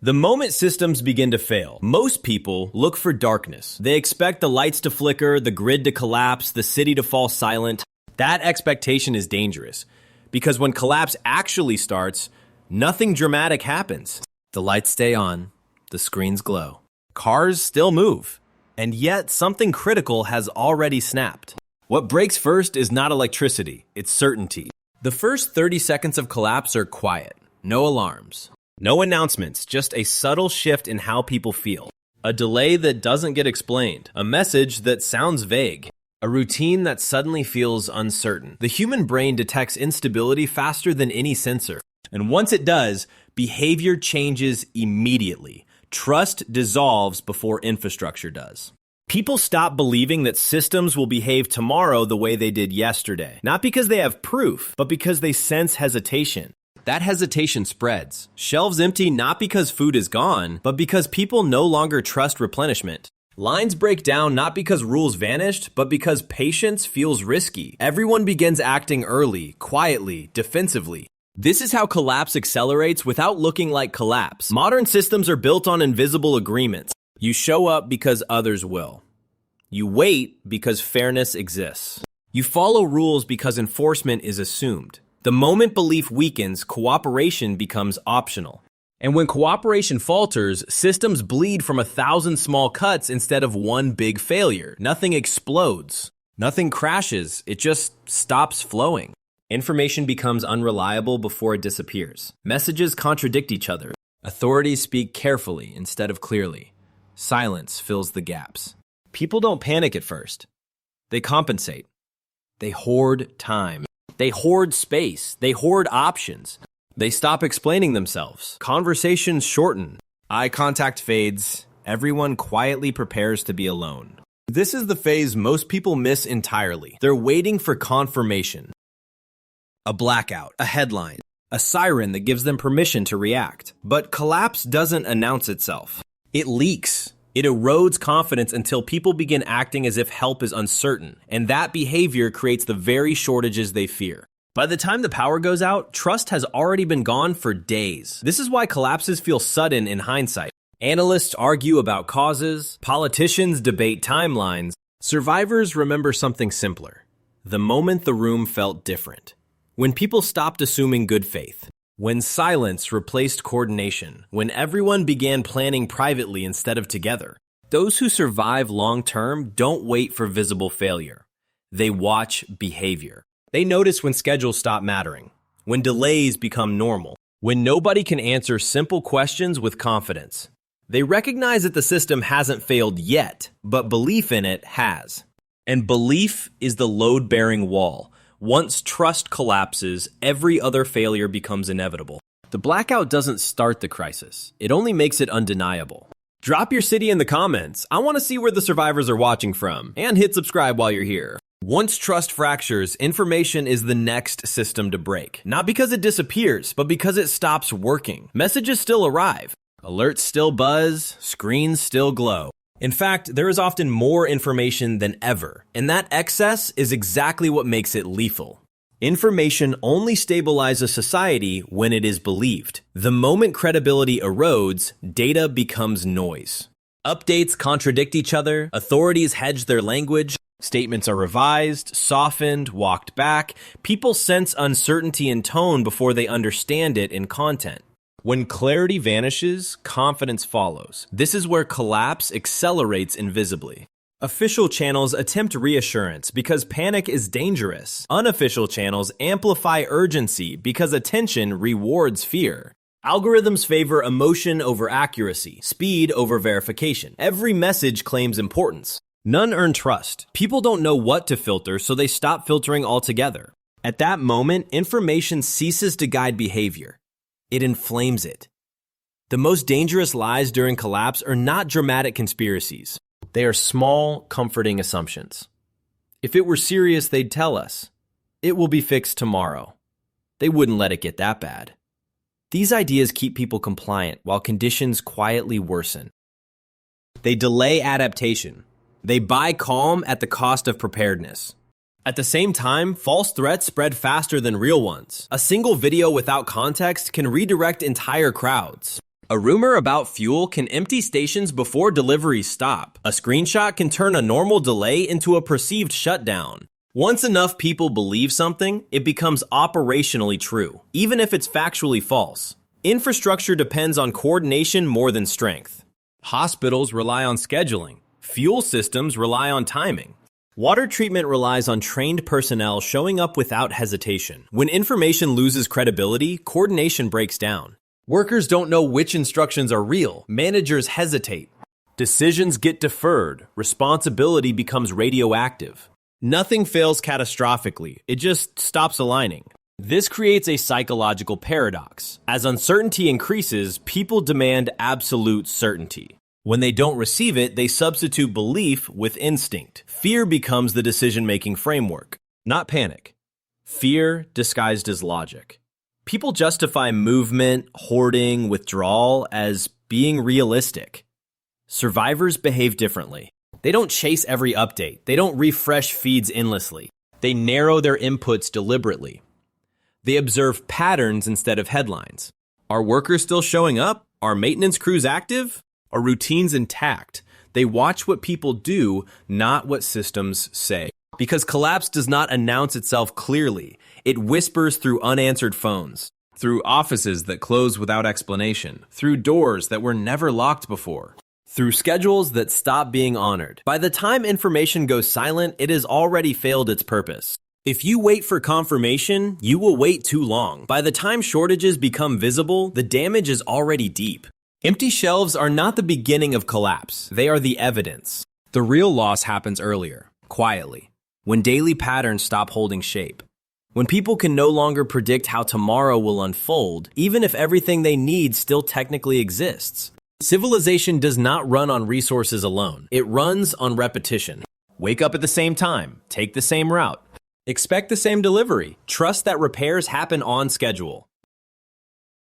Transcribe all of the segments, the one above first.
The moment systems begin to fail, most people look for darkness. They expect the lights to flicker, the grid to collapse, the city to fall silent. That expectation is dangerous, because when collapse actually starts, nothing dramatic happens. The lights stay on, the screens glow. Cars still move, and yet something critical has already snapped. What breaks first is not electricity, it's certainty. The first 30 seconds of collapse are quiet, no alarms. No announcements, just a subtle shift in how people feel. A delay that doesn't get explained. A message that sounds vague. A routine that suddenly feels uncertain. The human brain detects instability faster than any sensor. And once it does, behavior changes immediately. Trust dissolves before infrastructure does. People stop believing that systems will behave tomorrow the way they did yesterday. Not because they have proof, but because they sense hesitation. That hesitation spreads. Shelves empty not because food is gone, but because people no longer trust replenishment. Lines break down not because rules vanished, but because patience feels risky. Everyone begins acting early, quietly, defensively. This is how collapse accelerates without looking like collapse. Modern systems are built on invisible agreements. You show up because others will. You wait because fairness exists. You follow rules because enforcement is assumed. The moment belief weakens, cooperation becomes optional. And when cooperation falters, systems bleed from 1,000 small cuts instead of one big failure. Nothing explodes. Nothing crashes. It just stops flowing. Information becomes unreliable before it disappears. Messages contradict each other. Authorities speak carefully instead of clearly. Silence fills the gaps. People don't panic at first. They compensate. They hoard time. They hoard space. They hoard options. They stop explaining themselves. Conversations shorten. Eye contact fades. Everyone quietly prepares to be alone. This is the phase most people miss entirely. They're waiting for confirmation. A blackout, a headline, a siren that gives them permission to react. But collapse doesn't announce itself. It leaks. It erodes confidence until people begin acting as if help is uncertain, and that behavior creates the very shortages they fear. By the time the power goes out, trust has already been gone for days. This is why collapses feel sudden in hindsight. Analysts argue about causes, politicians debate timelines, survivors remember something simpler. The moment the room felt different. When people stopped assuming good faith. When silence replaced coordination, when everyone began planning privately instead of together. Those who survive long-term don't wait for visible failure. They watch behavior. They notice when schedules stop mattering, when delays become normal, when nobody can answer simple questions with confidence. They recognize that the system hasn't failed yet, but belief in it has. And belief is the load-bearing wall. Once trust collapses, every other failure becomes inevitable. The blackout doesn't start the crisis. It only makes it undeniable. Drop your city in the comments. I want to see where the survivors are watching from. And hit subscribe while you're here. Once trust fractures, information is the next system to break. Not because it disappears, but because it stops working. Messages still arrive. Alerts still buzz. Screens still glow. In fact, there is often more information than ever, and that excess is exactly what makes it lethal. Information only stabilizes society when it is believed. The moment credibility erodes, data becomes noise. Updates contradict each other, authorities hedge their language, statements are revised, softened, walked back. People sense uncertainty in tone before they understand it in content. When clarity vanishes, confidence follows. This is where collapse accelerates invisibly. Official channels attempt reassurance because panic is dangerous. Unofficial channels amplify urgency because attention rewards fear. Algorithms favor emotion over accuracy, speed over verification. Every message claims importance. None earn trust. People don't know what to filter, so they stop filtering altogether. At that moment, information ceases to guide behavior. It inflames it. The most dangerous lies during collapse are not dramatic conspiracies. They are small, comforting assumptions. If it were serious, they'd tell us. It will be fixed tomorrow. They wouldn't let it get that bad. These ideas keep people compliant while conditions quietly worsen. They delay adaptation. They buy calm at the cost of preparedness. At the same time, false threats spread faster than real ones. A single video without context can redirect entire crowds. A rumor about fuel can empty stations before deliveries stop. A screenshot can turn a normal delay into a perceived shutdown. Once enough people believe something, it becomes operationally true, even if it's factually false. Infrastructure depends on coordination more than strength. Hospitals rely on scheduling. Fuel systems rely on timing. Water treatment relies on trained personnel showing up without hesitation. When information loses credibility, coordination breaks down. Workers don't know which instructions are real. Managers hesitate. Decisions get deferred. Responsibility becomes radioactive. Nothing fails catastrophically. It just stops aligning. This creates a psychological paradox. As uncertainty increases, people demand absolute certainty. When they don't receive it, they substitute belief with instinct. Fear becomes the decision-making framework, not panic. Fear disguised as logic. People justify movement, hoarding, withdrawal as being realistic. Survivors behave differently. They don't chase every update. They don't refresh feeds endlessly. They narrow their inputs deliberately. They observe patterns instead of headlines. Are workers still showing up? Are maintenance crews active? Are routines intact? They watch what people do, not what systems say. Because collapse does not announce itself clearly. It whispers through unanswered phones, through offices that close without explanation, through doors that were never locked before, through schedules that stop being honored. By the time information goes silent, it has already failed its purpose. If you wait for confirmation, you will wait too long. By the time shortages become visible, the damage is already deep. Empty shelves are not the beginning of collapse. They are the evidence. The real loss happens earlier, quietly, when daily patterns stop holding shape. When people can no longer predict how tomorrow will unfold, even if everything they need still technically exists. Civilization does not run on resources alone. It runs on repetition. Wake up at the same time. Take the same route. Expect the same delivery. Trust that repairs happen on schedule.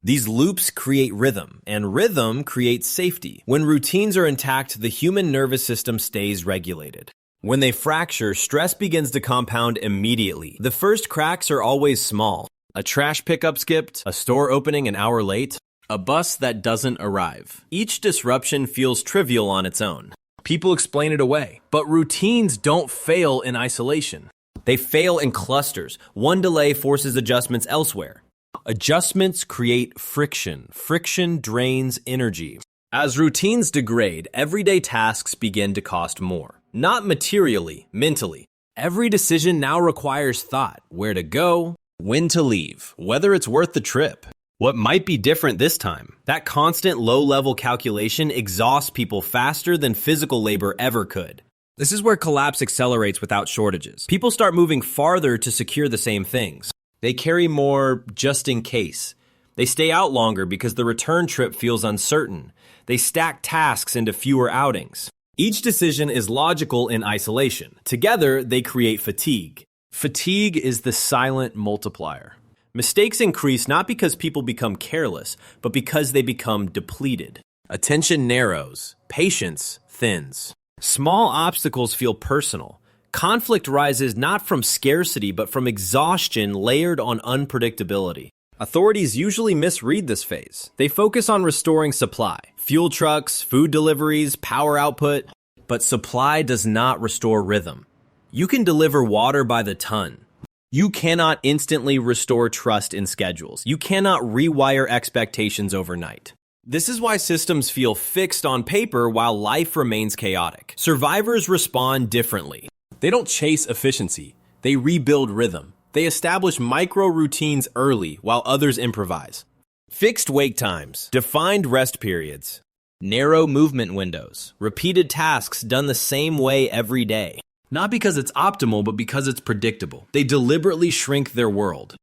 These loops create rhythm, and rhythm creates safety. When routines are intact, the human nervous system stays regulated. When they fracture, stress begins to compound immediately. The first cracks are always small. A trash pickup skipped, a store opening an hour late, a bus that doesn't arrive. Each disruption feels trivial on its own. People explain it away. But routines don't fail in isolation. They fail in clusters. One delay forces adjustments elsewhere. Adjustments create friction. Friction drains energy. As routines degrade, everyday tasks begin to cost more. Not materially, mentally. Every decision now requires thought. Where to go, when to leave, whether it's worth the trip. What might be different this time? That constant low-level calculation exhausts people faster than physical labor ever could. This is where collapse accelerates without shortages. People start moving farther to secure the same things. They carry more just in case. They stay out longer because the return trip feels uncertain. They stack tasks into fewer outings. Each decision is logical in isolation. Together, they create fatigue. Fatigue is the silent multiplier. Mistakes increase not because people become careless, but because they become depleted. Attention narrows. Patience thins. Small obstacles feel personal. Conflict rises not from scarcity, but from exhaustion layered on unpredictability. Authorities usually misread this phase. They focus on restoring supply, fuel trucks, food deliveries, power output, but supply does not restore rhythm. You can deliver water by the ton. You cannot instantly restore trust in schedules. You cannot rewire expectations overnight. This is why systems feel fixed on paper while life remains chaotic. Survivors respond differently. They don't chase efficiency. They rebuild rhythm. They establish micro routines early while others improvise. Fixed wake times, defined rest periods, narrow movement windows, repeated tasks done the same way every day. Not because it's optimal, but because it's predictable. They deliberately shrink their world.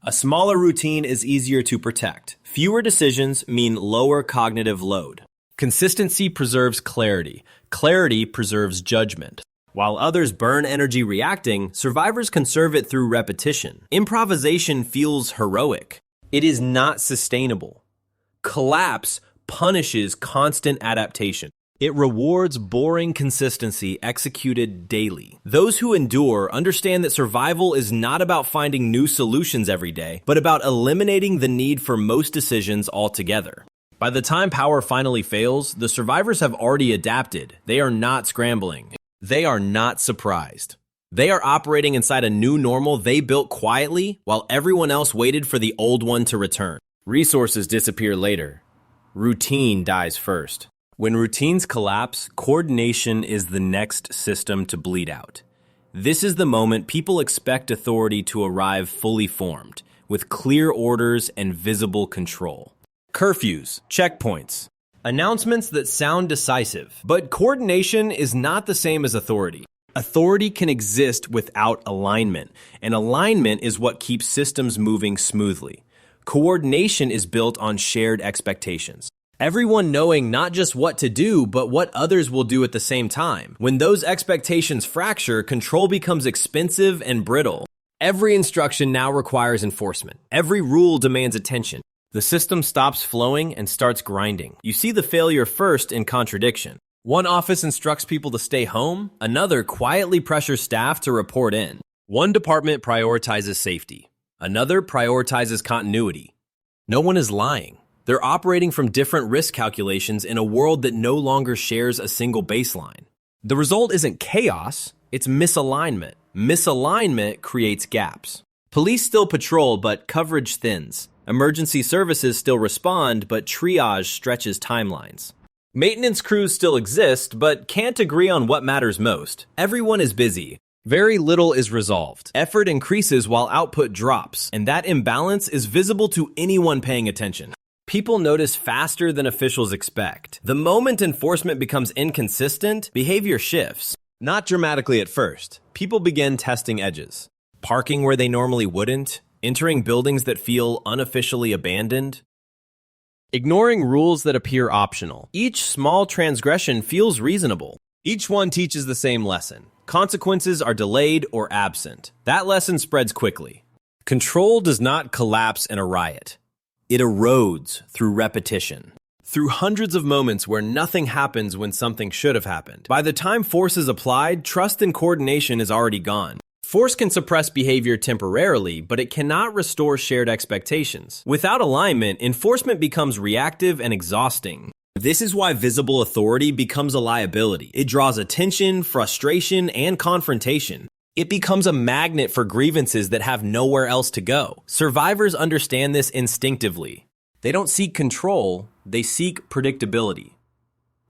A smaller routine is easier to protect. Fewer decisions mean lower cognitive load. Consistency preserves clarity. Clarity preserves judgment. While others burn energy reacting, survivors conserve it through repetition. Improvisation feels heroic. It is not sustainable. Collapse punishes constant adaptation. It rewards boring consistency executed daily. Those who endure understand that survival is not about finding new solutions every day, but about eliminating the need for most decisions altogether. By the time power finally fails, the survivors have already adapted. They are not scrambling. They are not surprised. They are operating inside a new normal they built quietly while everyone else waited for the old one to return. Resources disappear later. Routine dies first. When routines collapse, coordination is the next system to bleed out. This is the moment people expect authority to arrive fully formed, with clear orders and visible control. Curfews, checkpoints, announcements that sound decisive. But coordination is not the same as authority. Authority can exist without alignment, and alignment is what keeps systems moving smoothly. Coordination is built on shared expectations. Everyone knowing not just what to do, but what others will do at the same time. When those expectations fracture, control becomes expensive and brittle. Every instruction now requires enforcement. Every rule demands attention. The system stops flowing and starts grinding. You see the failure first in contradiction. One office instructs people to stay home, another quietly pressures staff to report in. One department prioritizes safety, another prioritizes continuity. No one is lying. They're operating from different risk calculations in a world that no longer shares a single baseline. The result isn't chaos, it's misalignment. Misalignment creates gaps. Police still patrol, but coverage thins. Emergency services still respond, but triage stretches timelines. Maintenance crews still exist, but can't agree on what matters most. Everyone is busy. Very little is resolved. Effort increases while output drops, and that imbalance is visible to anyone paying attention. People notice faster than officials expect. The moment enforcement becomes inconsistent, behavior shifts. Not dramatically at first. People begin testing edges. Parking where they normally wouldn't, entering buildings that feel unofficially abandoned, ignoring rules that appear optional. Each small transgression feels reasonable. Each one teaches the same lesson. Consequences are delayed or absent. That lesson spreads quickly. Control does not collapse in a riot. It erodes through repetition. Through hundreds of moments where nothing happens when something should have happened. By the time force is applied, trust and coordination is already gone. Force can suppress behavior temporarily, but it cannot restore shared expectations. Without alignment, enforcement becomes reactive and exhausting. This is why visible authority becomes a liability. It draws attention, frustration, and confrontation. It becomes a magnet for grievances that have nowhere else to go. Survivors understand this instinctively. They don't seek control, they seek predictability.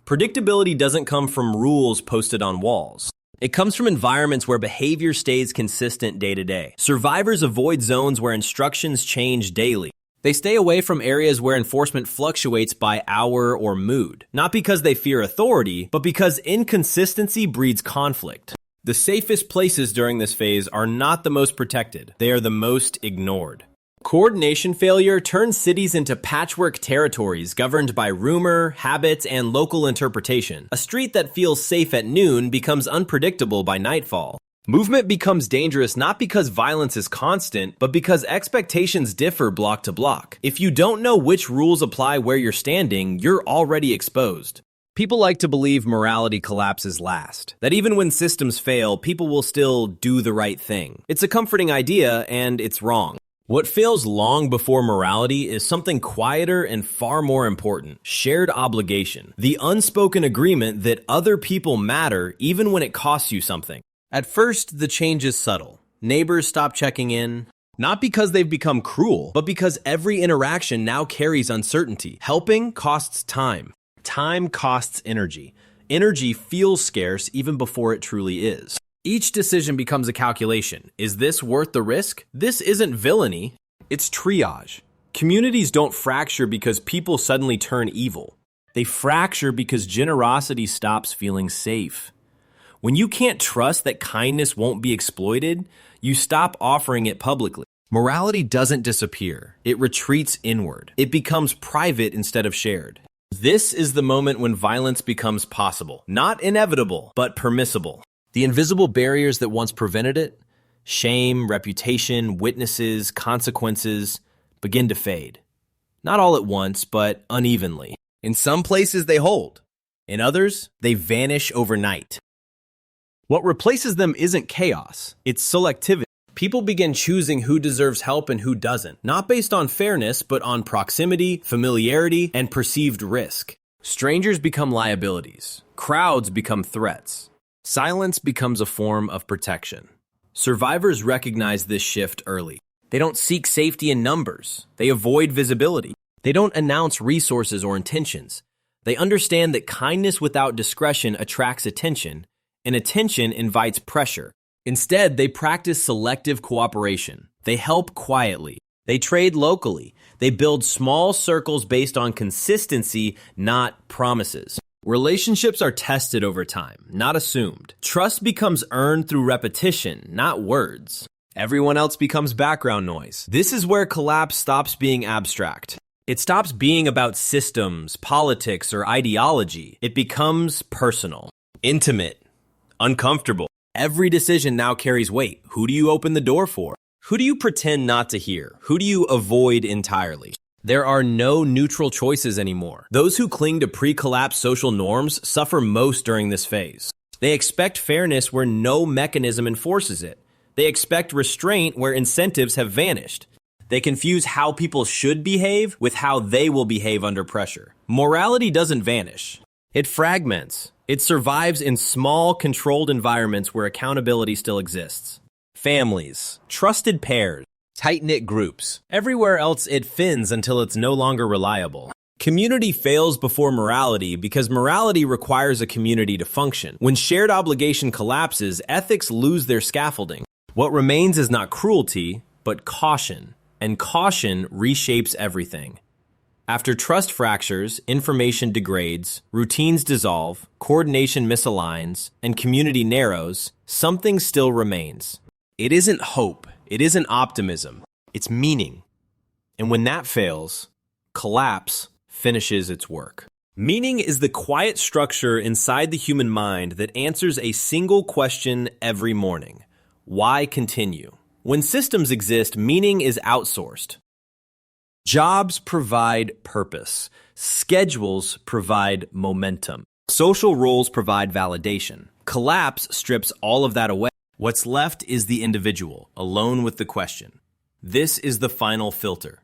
Predictability doesn't come from rules posted on walls. It comes from environments where behavior stays consistent day to day. Survivors avoid zones where instructions change daily. They stay away from areas where enforcement fluctuates by hour or mood. Not because they fear authority, but because inconsistency breeds conflict. The safest places during this phase are not the most protected. They are the most ignored. Coordination failure turns cities into patchwork territories governed by rumor, habits, and local interpretation. A street that feels safe at noon becomes unpredictable by nightfall. Movement becomes dangerous not because violence is constant, but because expectations differ block to block. If you don't know which rules apply where you're standing, you're already exposed. People like to believe morality collapses last. That even when systems fail, people will still do the right thing. It's a comforting idea, and it's wrong. What fails long before morality is something quieter and far more important: shared obligation. The unspoken agreement that other people matter even when it costs you something. At first, the change is subtle. Neighbors stop checking in, not because they've become cruel, but because every interaction now carries uncertainty. Helping costs time. Time costs energy. Energy feels scarce even before it truly is. Each decision becomes a calculation. Is this worth the risk? This isn't villainy, it's triage. Communities don't fracture because people suddenly turn evil. They fracture because generosity stops feeling safe. When you can't trust that kindness won't be exploited, you stop offering it publicly. Morality doesn't disappear. It retreats inward. It becomes private instead of shared. This is the moment when violence becomes possible. Not inevitable, but permissible. The invisible barriers that once prevented it, shame, reputation, witnesses, consequences, begin to fade. Not all at once, but unevenly. In some places they hold. In others, they vanish overnight. What replaces them isn't chaos, it's selectivity. People begin choosing who deserves help and who doesn't, not based on fairness, but on proximity, familiarity, and perceived risk. Strangers become liabilities. Crowds become threats. Silence becomes a form of protection. Survivors recognize this shift early. They don't seek safety in numbers. They avoid visibility. They don't announce resources or intentions. They understand that kindness without discretion attracts attention, and attention invites pressure. Instead, they practice selective cooperation. They help quietly. They trade locally. They build small circles based on consistency, not promises. Relationships are tested over time, not assumed. Trust becomes earned through repetition, not words. Everyone else becomes background noise. This is where collapse stops being abstract. It stops being about systems, politics, or ideology. It becomes personal, intimate, uncomfortable. Every decision now carries weight. Who do you open the door for? Who do you pretend not to hear? Who do you avoid entirely? There are no neutral choices anymore. Those who cling to pre-collapse social norms suffer most during this phase. They expect fairness where no mechanism enforces it. They expect restraint where incentives have vanished. They confuse how people should behave with how they will behave under pressure. Morality doesn't vanish. It fragments. It survives in small, controlled environments where accountability still exists. Families, trusted pairs, tight-knit groups. Everywhere else it fins until it's no longer reliable. Community fails before morality because morality requires a community to function. When shared obligation collapses, ethics lose their scaffolding. What remains is not cruelty, but caution. And caution reshapes everything. After trust fractures, information degrades, routines dissolve, coordination misaligns, and community narrows, something still remains. It isn't hope, it isn't optimism, it's meaning. And when that fails, collapse finishes its work. Meaning is the quiet structure inside the human mind that answers a single question every morning. Why continue? When systems exist, meaning is outsourced. Jobs provide purpose. Schedules provide momentum. Social roles provide validation. Collapse strips all of that away. What's left is the individual, alone with the question. This is the final filter.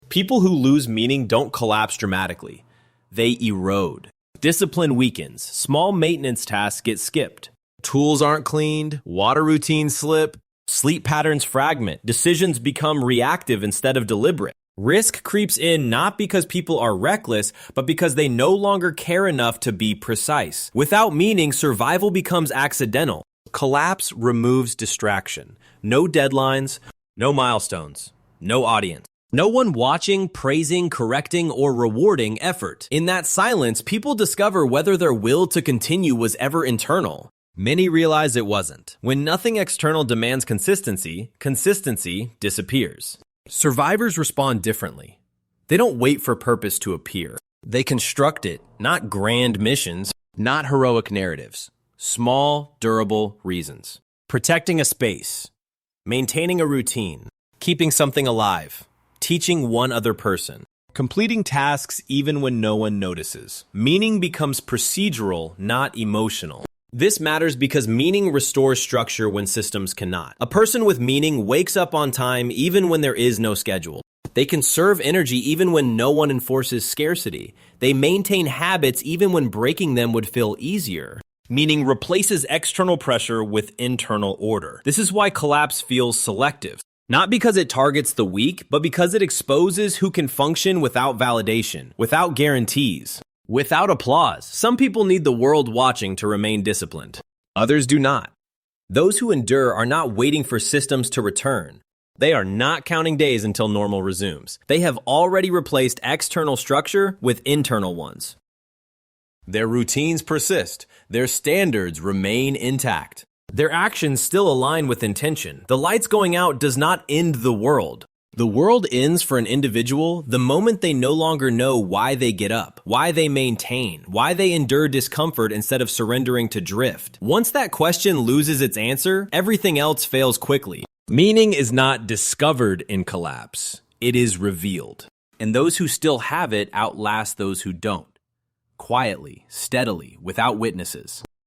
People who lose meaning don't collapse dramatically. They erode. Discipline weakens. Small maintenance tasks get skipped. Tools aren't cleaned. Water routines slip. Sleep patterns fragment. Decisions become reactive instead of deliberate. Risk creeps in not because people are reckless, but because they no longer care enough to be precise. Without meaning, survival becomes accidental. Collapse removes distraction. No deadlines, no milestones, no audience. No one watching, praising, correcting, or rewarding effort. In that silence, people discover whether their will to continue was ever internal. Many realize it wasn't. When nothing external demands consistency, consistency disappears. Survivors respond differently. They don't wait for purpose to appear. They construct it, not grand missions, not heroic narratives. Small, durable reasons. Protecting a space. Maintaining a routine. Keeping something alive. Teaching one other person. Completing tasks even when no one notices. Meaning becomes procedural, not emotional. This matters because meaning restores structure when systems cannot. A person with meaning wakes up on time even when there is no schedule. They conserve energy even when no one enforces scarcity. They maintain habits even when breaking them would feel easier. Meaning replaces external pressure with internal order. This is why collapse feels selective. Not because it targets the weak, but because it exposes who can function without validation, without guarantees. Without applause. Some people need the world watching to remain disciplined. Others do not. Those who endure are not waiting for systems to return. They are not counting days until normal resumes. They have already replaced external structure with internal ones. Their routines persist. Their standards remain intact. Their actions still align with intention. The lights going out does not end the world. The world ends for an individual the moment they no longer know why they get up, why they maintain, why they endure discomfort instead of surrendering to drift. Once that question loses its answer, everything else fails quickly. Meaning is not discovered in collapse. It is revealed. And those who still have it outlast those who don't. Quietly, steadily, without witnesses.